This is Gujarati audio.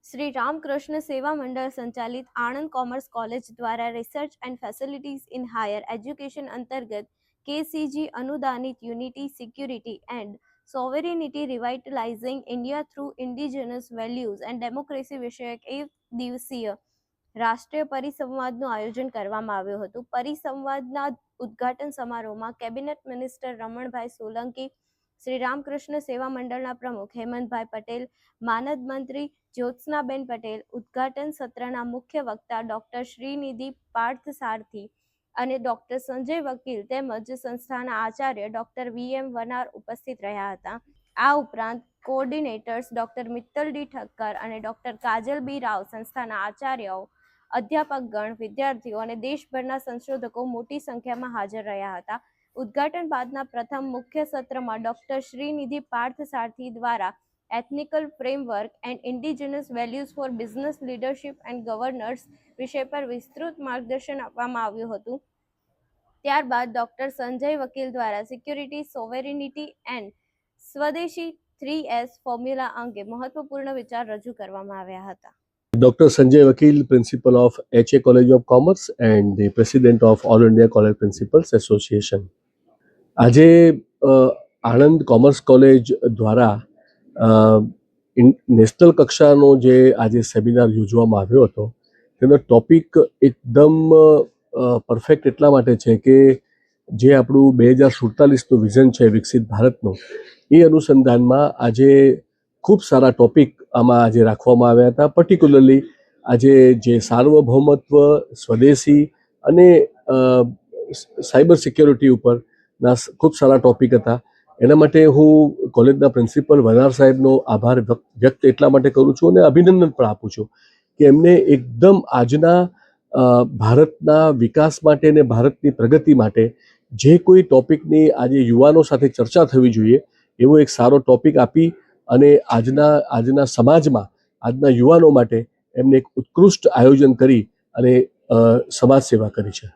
श्री रामकृष्ण सेवा मंडल संचालित आनंद कॉमर्स कॉलेज द्वारा research and facilities in higher education अंतर्गत KCG अनुदानित unity security and sovereignty revitalising India through indigenous values and democracy વિષયક એક દિવસીય રાષ્ટ્રીય પરિસંવાદનું આયોજન કરવામાં આવ્યું હતું. પરિસંવાદના ઉદ્ઘાટન સમારોહમાં કેબિનેટ મિનિસ્ટર રમણભાઈ સોલંકી, શ્રી રામકૃષ્ણ સેવા મંડળના પ્રમુખ હેમંતભાઈ પટેલ, માનદ મંત્રી જ્યોત્સનાબેન પટેલ, ઉદ્ઘાટન સત્રના મુખ્ય વક્તા ડોક્ટર શ્રીનિધિ પાર્થસારથી અને ડોક્ટર સંજય વકીલ તેમજ સંસ્થાના આચાર્ય ડોક્ટર VM વનાર ઉપસ્થિત રહ્યા હતા. આ ઉપરાંત કોઓર્ડિનેટર્સ ડોક્ટર મિત્તલ ડી ઠક્કર અને ડોક્ટર કાજલ બી રાવ, સંસ્થાના આચાર્યો, અધ્યાપકગણ, વિદ્યાર્થીઓ અને દેશભરના સંશોધકો મોટી સંખ્યામાં હાજર રહ્યા હતા. ઉદ્ઘાટન બાદના પ્રથમ મુખ્ય સત્રમાં ડોક્ટર શ્રીનિધિ પાર્થસારથી દ્વારા ethnical framework and indigenous values for business leadership and governance વિષય પર વિસ્તૃત માર્ગદર્શન આપવામાં આવ્યું હતું. ત્યારબાદ ડોક્ટર સંજય વકીલ દ્વારા સિક્યોરિટી, સોવેરિનિટી એન્ડ સ્વદેશી 3S ફોર્મ્યુલા અંગે મહત્વપૂર્ણ વિચાર રજૂ કરવામાં આવ્યા હતા. Dr. Sanjay Vakil, Principal of HA College of Commerce and the President of All India College Principals Association. આજે આણંદ કોમર્સ કોલેજ દ્વારા નેશનલ કક્ષાનો જે આજે સેમિનાર યોજવામાં આવ્યો હતો તેનો ટોપિક એકદમ પરફેક્ટ એટલા માટે છે કે જે આપણું 2047નું વિઝન છે વિકસિત ભારતનું, એ અનુસંધાનમાં આજે ખૂબ સારા ટોપિક આમાં આજે રાખવામાં આવ્યા હતા. પર્ટિક્યુલરલી આજે જે સાર્વભૌમત્વ, સ્વદેશી અને સાયબર સિક્યોરિટી ઉપરના ખૂબ સારા ટોપિક હતા. એના માટે હું કોલેજના પ્રિન્સિપલ વનાર સાહેબનો આભાર વ્યક્ત એટલા માટે કરું છું અને અભિનંદન પણ આપું છું કે એમને એકદમ આજના ભારતના વિકાસ માટે અને ભારતની પ્રગતિ માટે જે કોઈ ટોપિકની આજે યુવાનો સાથે ચર્ચા થવી જોઈએ એવો એક સારો ટોપિક આપી અને આજના સમાજમાં આજના યુવાનો માટે એમને એક ઉત્કૃષ્ટ આયોજન કરી અને સમાજ સેવા કરી છે.